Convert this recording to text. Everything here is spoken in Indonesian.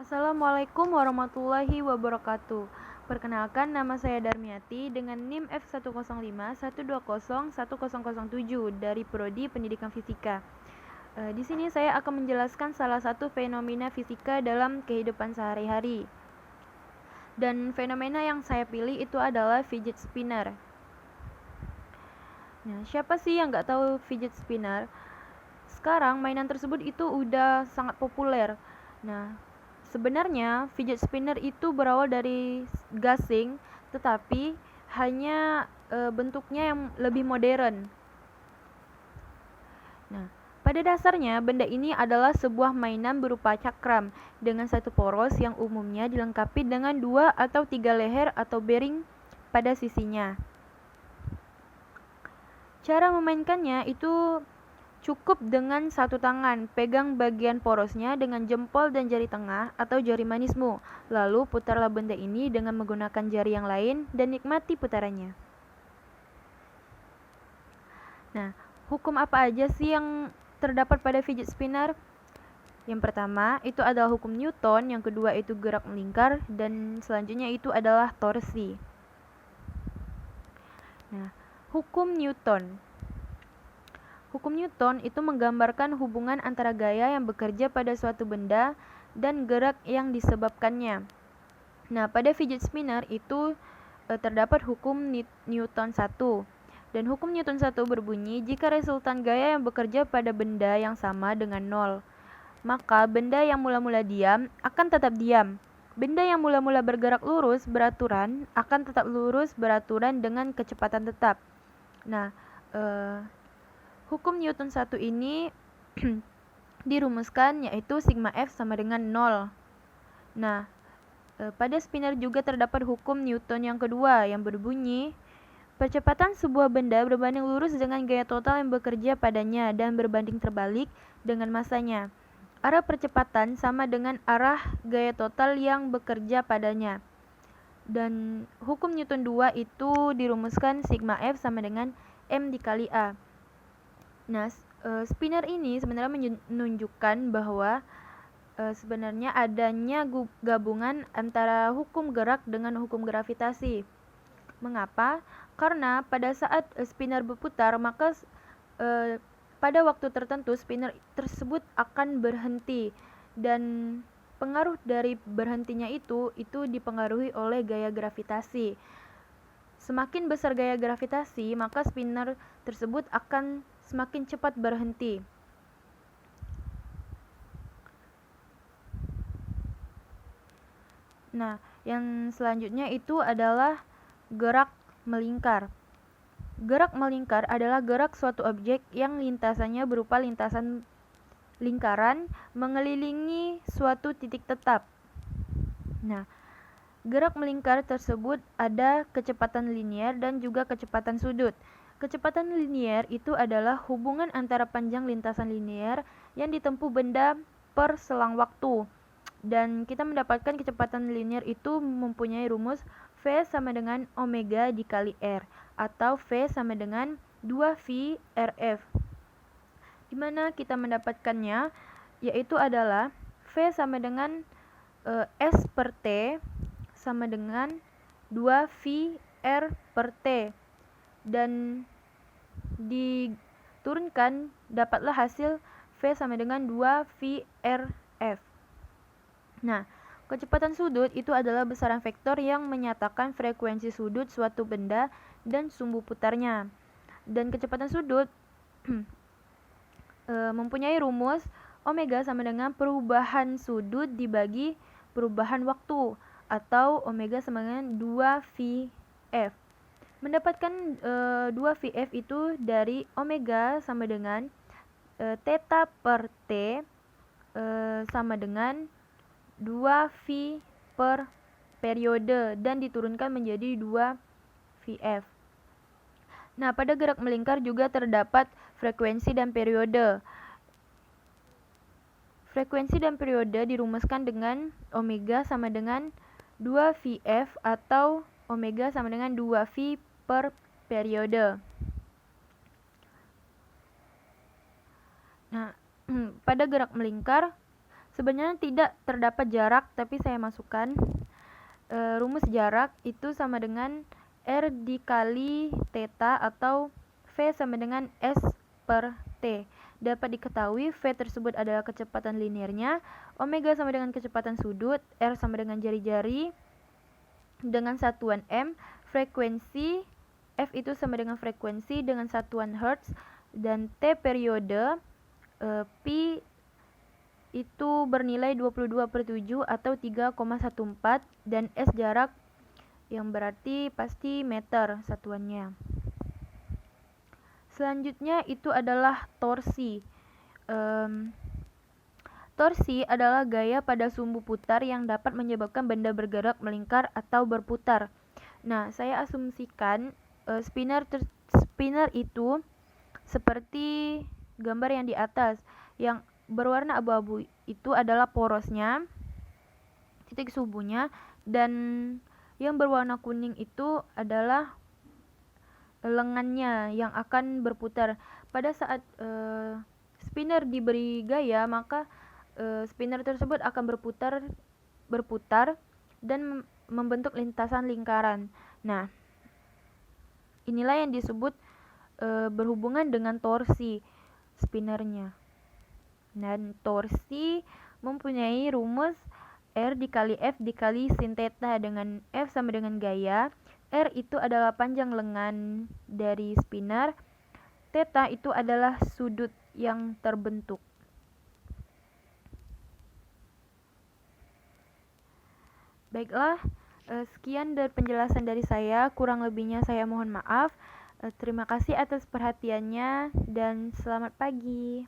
Assalamualaikum warahmatullahi wabarakatuh. Perkenalkan, nama saya Darmiati dengan NIM F10512010007 dari Prodi Pendidikan Fisika. Di sini saya akan menjelaskan salah satu fenomena fisika dalam kehidupan sehari-hari. Dan fenomena yang saya pilih itu adalah fidget spinner. Nah, siapa sih yang nggak tahu fidget spinner? Sekarang mainan tersebut itu udah sangat populer. Nah, sebenarnya fidget spinner itu berawal dari gasing, tetapi hanya bentuknya yang lebih modern. Nah, pada dasarnya benda ini adalah sebuah mainan berupa cakram dengan satu poros yang umumnya dilengkapi dengan 2 atau 3 leher atau bearing pada sisinya. Cara memainkannya itu cukup dengan satu tangan, pegang bagian porosnya dengan jempol dan jari tengah atau jari manismu. Lalu putarlah benda ini dengan menggunakan jari yang lain dan nikmati putarannya. Nah, hukum apa aja sih yang terdapat pada fidget spinner? Yang pertama itu adalah hukum Newton, yang kedua itu gerak melingkar, dan selanjutnya itu adalah torsi. Nah, hukum Newton. Hukum Newton itu menggambarkan hubungan antara gaya yang bekerja pada suatu benda dan gerak yang disebabkannya. Nah, pada fidget spinner itu terdapat hukum Newton 1. Dan hukum Newton 1 berbunyi, jika resultan gaya yang bekerja pada benda yang sama dengan 0, maka benda yang mula-mula diam akan tetap diam. Benda yang mula-mula bergerak lurus beraturan akan tetap lurus beraturan dengan kecepatan tetap. Nah, hukum Newton 1 ini dirumuskan yaitu sigma F sama dengan 0. Nah, pada spinner juga terdapat hukum Newton yang kedua yang berbunyi, percepatan sebuah benda berbanding lurus dengan gaya total yang bekerja padanya dan berbanding terbalik dengan masanya. Arah percepatan sama dengan arah gaya total yang bekerja padanya. Dan hukum Newton 2 itu dirumuskan sigma F sama dengan M dikali A. Nah, spinner ini sebenarnya menunjukkan bahwa sebenarnya adanya gabungan antara hukum gerak dengan hukum gravitasi. Mengapa? Karena pada saat spinner berputar, maka pada waktu tertentu spinner tersebut akan berhenti, dan pengaruh dari berhentinya itu dipengaruhi oleh gaya gravitasi. Semakin besar gaya gravitasi, maka spinner tersebut akan semakin cepat berhenti. Nah, yang selanjutnya itu adalah gerak melingkar. Gerak melingkar adalah gerak suatu objek yang lintasannya berupa lintasan lingkaran mengelilingi suatu titik tetap. Nah, gerak melingkar tersebut ada kecepatan linier dan juga kecepatan sudut. Kecepatan linier itu adalah hubungan antara panjang lintasan linier yang ditempuh benda per selang waktu. Dan kita mendapatkan kecepatan linier itu mempunyai rumus V sama dengan omega dikali R, atau V sama dengan 2V RF. Di mana kita mendapatkannya, yaitu adalah V sama dengan S per T sama dengan 2V R per T, dan diturunkan dapatlah hasil V sama dengan 2V RF. Nah, kecepatan sudut itu adalah besaran vektor yang menyatakan frekuensi sudut suatu benda dan sumbu putarnya. Dan kecepatan sudut mempunyai rumus omega sama dengan perubahan sudut dibagi perubahan waktu, atau omega sama dengan 2VF. Mendapatkan 2VF itu dari omega sama dengan theta per T sama dengan 2V per periode, dan diturunkan menjadi 2VF. Nah, pada gerak melingkar juga terdapat frekuensi dan periode. Frekuensi dan periode dirumuskan dengan omega sama dengan 2VF atau omega sama dengan 2V per periode. Nah, pada gerak melingkar Sebenarnya tidak terdapat jarak, tapi saya masukkan. Rumus jarak itu sama dengan R dikali theta atau V sama dengan S per T. Dapat diketahui V tersebut adalah kecepatan linearnya, omega sama dengan kecepatan sudut, R sama dengan jari-jari dengan satuan M, frekuensi F itu sama dengan frekuensi dengan satuan Hertz, dan T periode, pi itu bernilai 22/7 atau 3,14, dan S jarak yang berarti pasti meter satuannya. Selanjutnya itu adalah torsi. Torsi adalah gaya pada sumbu putar yang dapat menyebabkan benda bergerak, melingkar, atau berputar. Nah, saya asumsikan spinner itu seperti gambar yang di atas. Yang berwarna abu-abu itu adalah porosnya, titik subunya, dan yang berwarna kuning itu adalah lengannya yang akan berputar. Pada saat spinner diberi gaya, maka spinner tersebut akan berputar dan membentuk lintasan lingkaran. Nah, inilah yang disebut berhubungan dengan torsi spinnernya. Dan torsi mempunyai rumus R dikali F dikali sin theta, dengan F sama dengan gaya, R itu adalah panjang lengan dari spinner, theta itu adalah sudut yang terbentuk. Baiklah, sekian dari penjelasan dari saya, kurang lebihnya saya mohon maaf. Terima kasih atas perhatiannya dan selamat pagi.